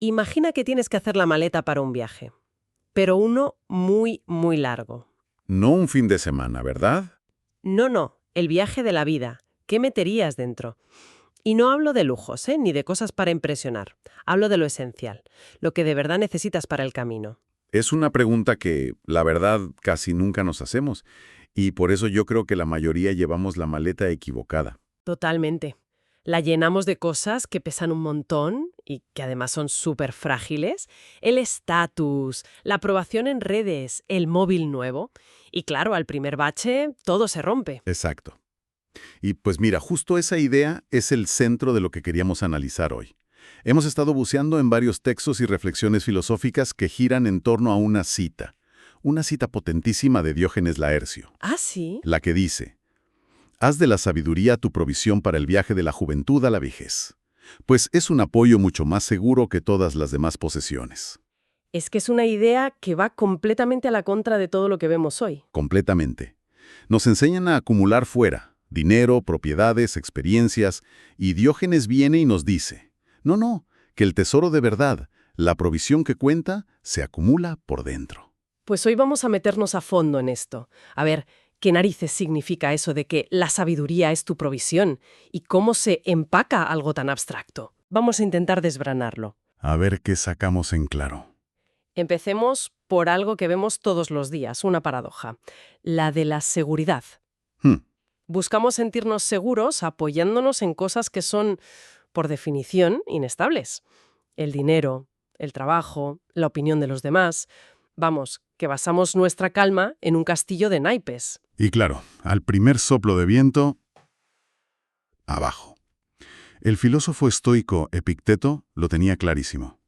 Imagina que tienes que hacer la maleta para un viaje, pero uno muy, muy largo. No un fin de semana, ¿verdad? No, el viaje de la vida. ¿Qué meterías dentro? Y no hablo de lujos, ni de cosas para impresionar. Hablo de lo esencial, lo que de verdad necesitas para el camino. Es una pregunta que, la verdad, casi nunca nos hacemos, y por eso yo creo que la mayoría llevamos la maleta equivocada. Totalmente. La llenamos de cosas que pesan un montón y que además son súper frágiles. El estatus, la aprobación en redes, el móvil nuevo. Y claro, al primer bache todo se rompe. Exacto. Y pues mira, justo esa idea es el centro de lo que queríamos analizar hoy. Hemos estado buceando en varios textos y reflexiones filosóficas que giran en torno a una cita potentísima de Diógenes Laercio, ¿Ah, sí? la que dice: «Haz de la sabiduría tu provisión para el viaje de la juventud a la vejez, pues es un apoyo mucho más seguro que todas las demás posesiones». Es que es una idea que va completamente a la contra de todo lo que vemos hoy. Completamente. Nos enseñan a acumular fuera, dinero, propiedades, experiencias, y Diógenes viene y nos dice: no, que el tesoro de verdad, la provisión que cuenta, se acumula por dentro. Pues hoy vamos a meternos a fondo en esto. A ver, ¿qué narices significa eso de que la sabiduría es tu provisión? ¿Y cómo se empaca algo tan abstracto? Vamos a intentar desbranarlo. A ver qué sacamos en claro. Empecemos por algo que vemos todos los días, una paradoja, la de la seguridad. Hmm, Buscamos sentirnos seguros apoyándonos en cosas que son, por definición, inestables. El dinero, el trabajo, la opinión de los demás. Vamos, que basamos nuestra calma en un castillo de naipes. Y claro, al primer soplo de viento, abajo. El filósofo estoico Epicteto lo tenía clarísimo.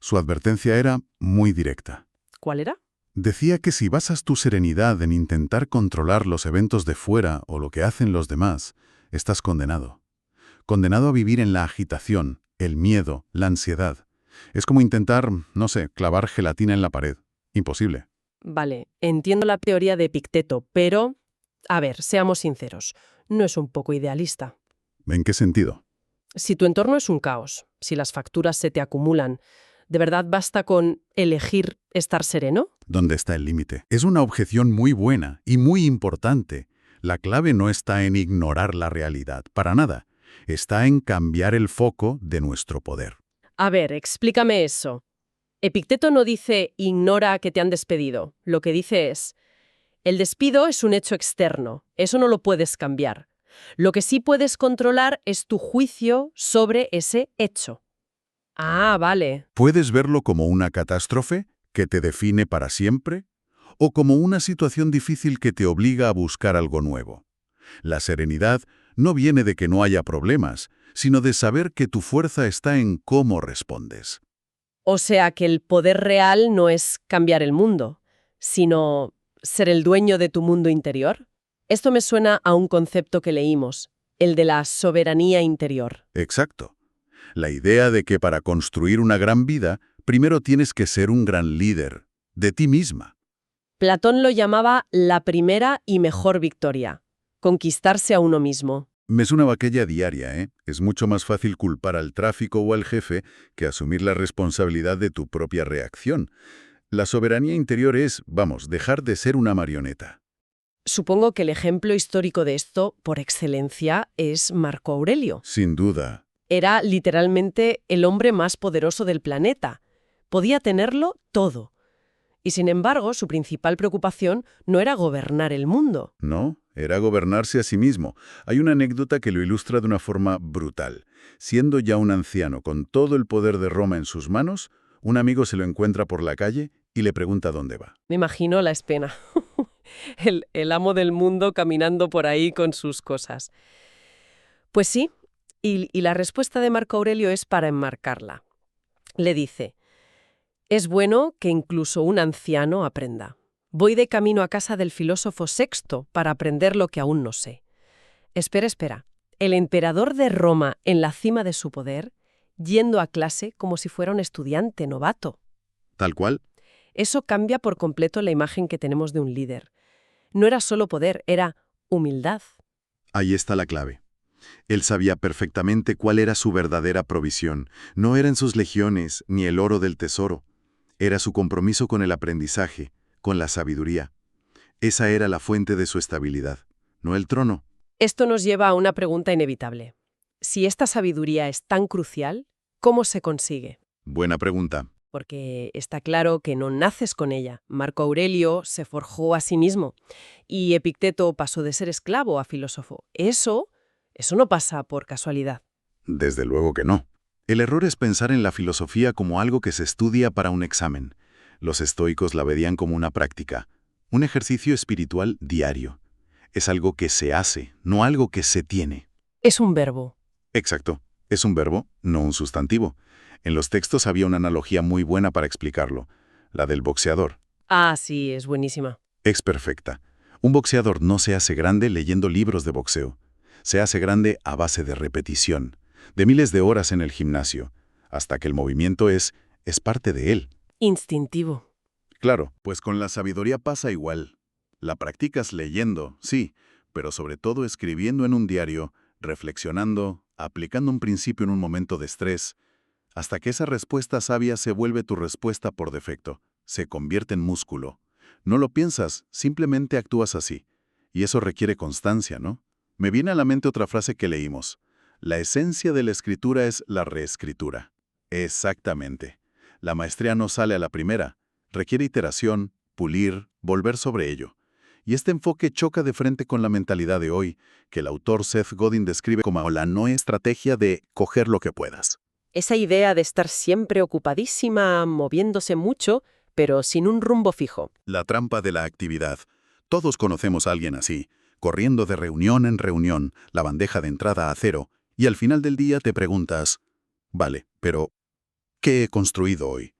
Su advertencia era muy directa. ¿Cuál era? Decía que si basas tu serenidad en intentar controlar los eventos de fuera o lo que hacen los demás, estás condenado. Condenado a vivir en la agitación, el miedo, la ansiedad. Es como intentar, no sé, clavar gelatina en la pared. Imposible. Vale, entiendo la teoría de Epicteto, pero, a ver, seamos sinceros, ¿no es un poco idealista? ¿En qué sentido? Si tu entorno es un caos, si las facturas se te acumulan, ¿de verdad basta con elegir estar sereno? ¿Dónde está el límite? Es una objeción muy buena y muy importante. La clave no está en ignorar la realidad, para nada. Está en cambiar el foco de nuestro poder. A ver, explícame eso. Epicteto no dice ignora que te han despedido. Lo que dice es, el despido es un hecho externo, eso no lo puedes cambiar. Lo que sí puedes controlar es tu juicio sobre ese hecho. Ah, vale. ¿Puedes verlo como una catástrofe que te define para siempre? ¿O como una situación difícil que te obliga a buscar algo nuevo? La serenidad no viene de que no haya problemas, sino de saber que tu fuerza está en cómo respondes. O sea que el poder real no es cambiar el mundo, sino ser el dueño de tu mundo interior. Esto me suena a un concepto que leímos, el de la soberanía interior. Exacto. La idea de que para construir una gran vida, primero tienes que ser un gran líder, de ti misma. Platón lo llamaba la primera y mejor victoria, conquistarse a uno mismo. Me suena a aquella diaria, ¿eh? Es mucho más fácil culpar al tráfico o al jefe que asumir la responsabilidad de tu propia reacción. La soberanía interior es, vamos, dejar de ser una marioneta. Supongo que el ejemplo histórico de esto, por excelencia, es Marco Aurelio. Sin duda. Era literalmente el hombre más poderoso del planeta. Podía tenerlo todo. Y sin embargo, su principal preocupación no era gobernar el mundo. No, era gobernarse a sí mismo. Hay una anécdota que lo ilustra de una forma brutal. Siendo ya un anciano con todo el poder de Roma en sus manos, un amigo se lo encuentra por la calle y le pregunta dónde va. Me imagino la espena. El amo del mundo caminando por ahí con sus cosas. Pues sí, y la respuesta de Marco Aurelio es para enmarcarla. Le dice, es bueno que incluso un anciano aprenda. Voy de camino a casa del filósofo Sexto para aprender lo que aún no sé. Espera. El emperador de Roma en la cima de su poder, yendo a clase como si fuera un estudiante novato. Tal cual. Eso cambia por completo la imagen que tenemos de un líder. No era solo poder, era humildad. Ahí está la clave. Él sabía perfectamente cuál era su verdadera provisión. No eran sus legiones, ni el oro del tesoro. Era su compromiso con el aprendizaje, con la sabiduría. Esa era la fuente de su estabilidad, no el trono. Esto nos lleva a una pregunta inevitable. Si esta sabiduría es tan crucial, ¿cómo se consigue? Buena pregunta. Porque está claro que no naces con ella. Marco Aurelio se forjó a sí mismo y Epicteto pasó de ser esclavo a filósofo. Eso no pasa por casualidad. Desde luego que no. El error es pensar en la filosofía como algo que se estudia para un examen. Los estoicos la veían como una práctica, un ejercicio espiritual diario. Es algo que se hace, no algo que se tiene. Es un verbo. Exacto. Es un verbo, no un sustantivo. En los textos había una analogía muy buena para explicarlo, la del boxeador. Ah, sí, es buenísima. Es perfecta. Un boxeador no se hace grande leyendo libros de boxeo. Se hace grande a base de repetición, de miles de horas en el gimnasio, hasta que el movimiento es parte de él. Instintivo. Claro, pues con la sabiduría pasa igual. La practicas leyendo, sí, pero sobre todo escribiendo en un diario, reflexionando, aplicando un principio en un momento de estrés, hasta que esa respuesta sabia se vuelve tu respuesta por defecto, se convierte en músculo. No lo piensas, simplemente actúas así. Y eso requiere constancia, ¿no? Me viene a la mente otra frase que leímos. La esencia de la escritura es la reescritura. Exactamente. La maestría no sale a la primera. Requiere iteración, pulir, volver sobre ello. Y este enfoque choca de frente con la mentalidad de hoy, que el autor Seth Godin describe como la no estrategia de coger lo que puedas. Esa idea de estar siempre ocupadísima, moviéndose mucho, pero sin un rumbo fijo. La trampa de la actividad. Todos conocemos a alguien así, corriendo de reunión en reunión, la bandeja de entrada a cero, y al final del día te preguntas, vale, pero ¿qué he construido hoy?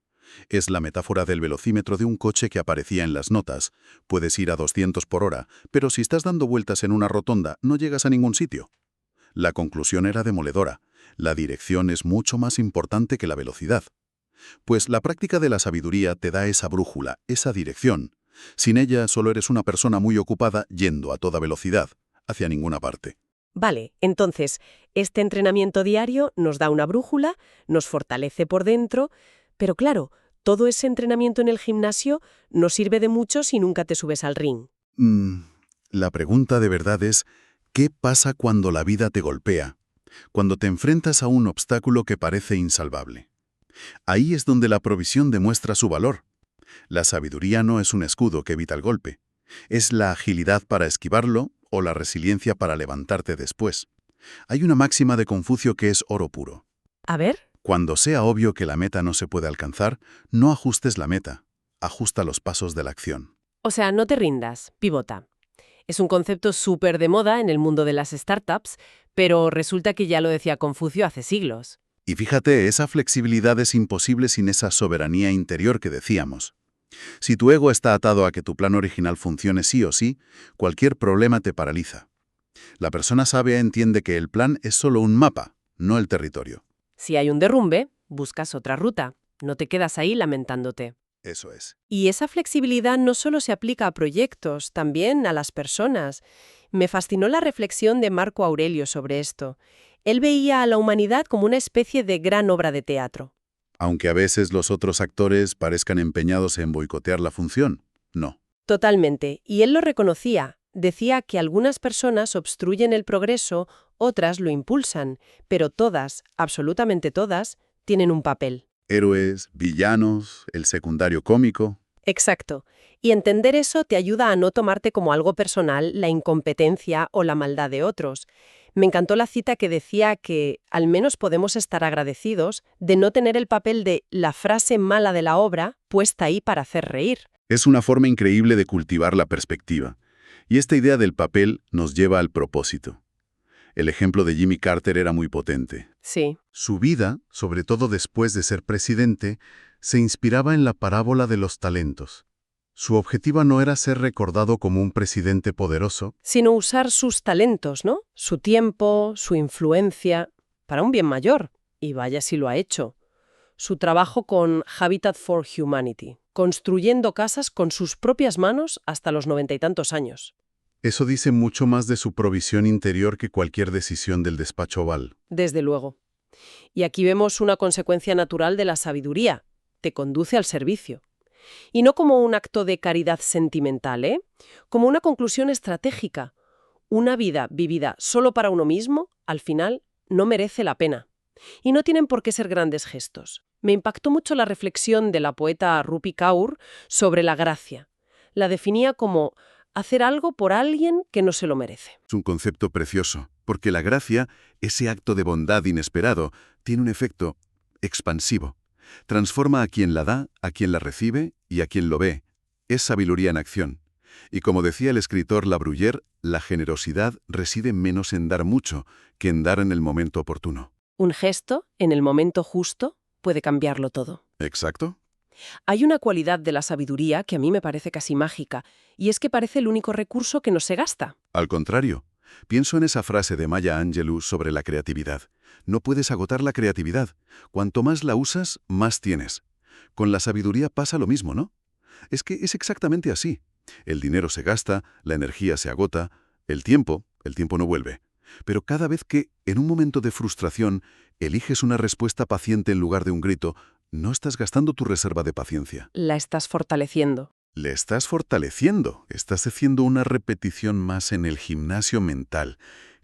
Es la metáfora del velocímetro de un coche que aparecía en las notas. Puedes ir a 200 por hora, pero si estás dando vueltas en una rotonda, no llegas a ningún sitio. La conclusión era demoledora. La dirección es mucho más importante que la velocidad. Pues la práctica de la sabiduría te da esa brújula, esa dirección. Sin ella solo eres una persona muy ocupada yendo a toda velocidad, hacia ninguna parte. Vale, entonces, este entrenamiento diario nos da una brújula, nos fortalece por dentro, pero claro, todo ese entrenamiento en el gimnasio no sirve de mucho si nunca te subes al ring. La pregunta de verdad es, ¿qué pasa cuando la vida te golpea? Cuando te enfrentas a un obstáculo que parece insalvable. Ahí es donde la provisión demuestra su valor. La sabiduría no es un escudo que evita el golpe. Es la agilidad para esquivarlo o la resiliencia para levantarte después. Hay una máxima de Confucio que es oro puro. A ver. Cuando sea obvio que la meta no se puede alcanzar, no ajustes la meta, ajusta los pasos de la acción. O sea, no te rindas, pivota. Es un concepto súper de moda en el mundo de las startups, pero resulta que ya lo decía Confucio hace siglos. Y fíjate, esa flexibilidad es imposible sin esa soberanía interior que decíamos. Si tu ego está atado a que tu plan original funcione sí o sí, cualquier problema te paraliza. La persona sabia entiende que el plan es solo un mapa, no el territorio. Si hay un derrumbe, buscas otra ruta. No te quedas ahí lamentándote. Eso es. Y esa flexibilidad no solo se aplica a proyectos, también a las personas. Me fascinó la reflexión de Marco Aurelio sobre esto. Él veía a la humanidad como una especie de gran obra de teatro. Aunque a veces los otros actores parezcan empeñados en boicotear la función, no. Totalmente. Y él lo reconocía. Decía que algunas personas obstruyen el progreso, otras lo impulsan, pero todas, absolutamente todas, tienen un papel. Héroes, villanos, el secundario cómico. Exacto. Y entender eso te ayuda a no tomarte como algo personal la incompetencia o la maldad de otros. Me encantó la cita que decía que al menos podemos estar agradecidos de no tener el papel de la frase mala de la obra puesta ahí para hacer reír. Es una forma increíble de cultivar la perspectiva. Y esta idea del papel nos lleva al propósito. El ejemplo de Jimmy Carter era muy potente. Sí. Su vida, sobre todo después de ser presidente, se inspiraba en la parábola de los talentos. Su objetivo no era ser recordado como un presidente poderoso, Sino usar sus talentos, ¿no? Su tiempo, su influencia, para un bien mayor. Y vaya si lo ha hecho. Su trabajo con Habitat for Humanity, construyendo casas con sus propias manos hasta los 90 y tantos años. Eso dice mucho más de su provisión interior que cualquier decisión del despacho oval. Desde luego. Y aquí vemos una consecuencia natural de la sabiduría. Te conduce al servicio. Y no como un acto de caridad sentimental, ¿eh? Como una conclusión estratégica. Una vida vivida solo para uno mismo, al final, no merece la pena. Y no tienen por qué ser grandes gestos. Me impactó mucho la reflexión de la poeta Rupi Kaur sobre la gracia. La definía como hacer algo por alguien que no se lo merece. Es un concepto precioso, porque la gracia, ese acto de bondad inesperado, tiene un efecto expansivo. Transforma a quien la da, a quien la recibe y a quien lo ve. Es sabiduría en acción. Y como decía el escritor La Bruyère, la generosidad reside menos en dar mucho que en dar en el momento oportuno. Un gesto, en el momento justo, puede cambiarlo todo. ¿Exacto? Hay una cualidad de la sabiduría que a mí me parece casi mágica, y es que parece el único recurso que no se gasta. Al contrario, pienso en esa frase de Maya Angelou sobre la creatividad. No puedes agotar la creatividad. Cuanto más la usas, más tienes. Con la sabiduría pasa lo mismo, ¿no? Es que es exactamente así. El dinero se gasta, la energía se agota, el tiempo no vuelve. Pero cada vez que, en un momento de frustración, eliges una respuesta paciente en lugar de un grito, no estás gastando tu reserva de paciencia. La estás fortaleciendo. Le estás fortaleciendo, estás haciendo una repetición más en el gimnasio mental.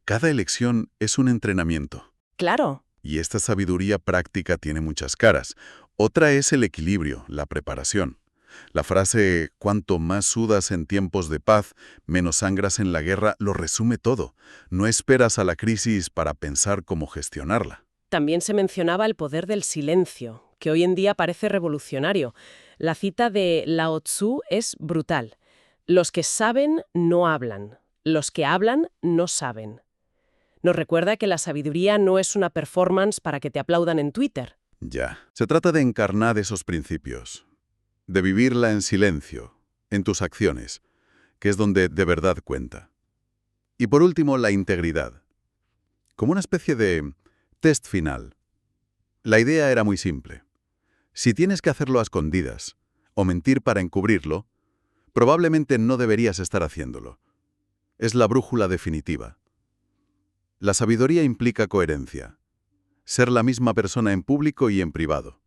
Cada elección es un entrenamiento. Claro. Y esta sabiduría práctica tiene muchas caras. Otra es el equilibrio, la preparación. La frase «cuanto más sudas en tiempos de paz, menos sangras en la guerra» lo resume todo. No esperas a la crisis para pensar cómo gestionarla. También se mencionaba el poder del silencio, que hoy en día parece revolucionario. La cita de Lao Tzu es brutal. Los que saben no hablan. Los que hablan no saben. Nos recuerda que la sabiduría no es una performance para que te aplaudan en Twitter. Ya. Se trata de encarnar esos principios. De vivirla en silencio, en tus acciones, que es donde de verdad cuenta. Y por último, la integridad. Como una especie de test final. La idea era muy simple. Si tienes que hacerlo a escondidas, o mentir para encubrirlo, probablemente no deberías estar haciéndolo. Es la brújula definitiva. La sabiduría implica coherencia. Ser la misma persona en público y en privado.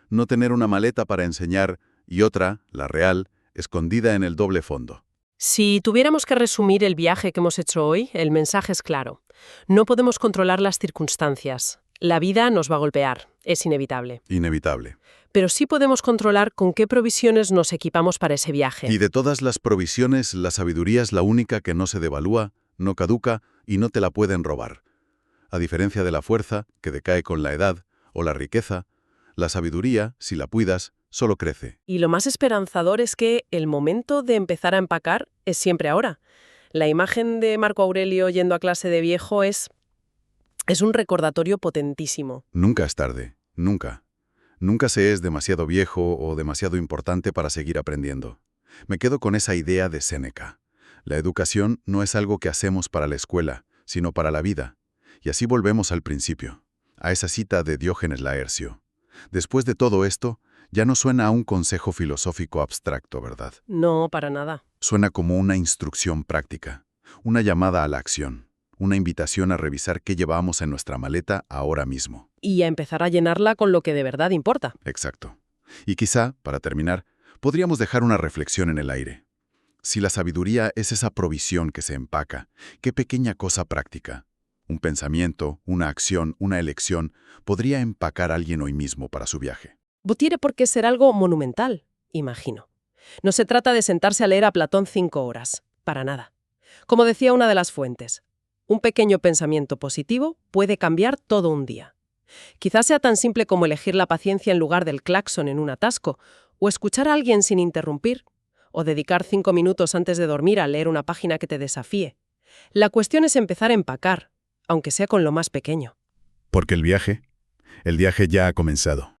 No tener una maleta para enseñar y otra, la real, escondida en el doble fondo. Si tuviéramos que resumir el viaje que hemos hecho hoy, el mensaje es claro. No podemos controlar las circunstancias. La vida nos va a golpear, es inevitable. Inevitable. Pero sí podemos controlar con qué provisiones nos equipamos para ese viaje. Y de todas las provisiones, la sabiduría es la única que no se devalúa, no caduca y no te la pueden robar. A diferencia de la fuerza, que decae con la edad, o la riqueza, la sabiduría, si la cuidas, solo crece. Y lo más esperanzador es que el momento de empezar a empacar es siempre ahora. La imagen de Marco Aurelio yendo a clase de viejo es un recordatorio potentísimo. Nunca es tarde, nunca. Nunca se es demasiado viejo o demasiado importante para seguir aprendiendo. Me quedo con esa idea de Séneca. La educación no es algo que hacemos para la escuela, sino para la vida. Y así volvemos al principio, a esa cita de Diógenes Laercio. Después de todo esto, ya no suena a un consejo filosófico abstracto, ¿verdad? No, para nada. Suena como una instrucción práctica, una llamada a la acción, una invitación a revisar qué llevamos en nuestra maleta ahora mismo. Y a empezar a llenarla con lo que de verdad importa. Exacto. Y quizá, para terminar, podríamos dejar una reflexión en el aire. Si la sabiduría es esa provisión que se empaca, ¿qué pequeña cosa práctica? Un pensamiento, una acción, una elección, podría empacar a alguien hoy mismo para su viaje. Tiene por qué ser algo monumental, imagino. No se trata de sentarse a leer a Platón 5 horas, para nada. Como decía una de las fuentes, un pequeño pensamiento positivo puede cambiar todo un día. Quizás sea tan simple como elegir la paciencia en lugar del claxon en un atasco, o escuchar a alguien sin interrumpir, o dedicar 5 minutos antes de dormir a leer una página que te desafíe. La cuestión es empezar a empacar, aunque sea con lo más pequeño. Porque el viaje ya ha comenzado.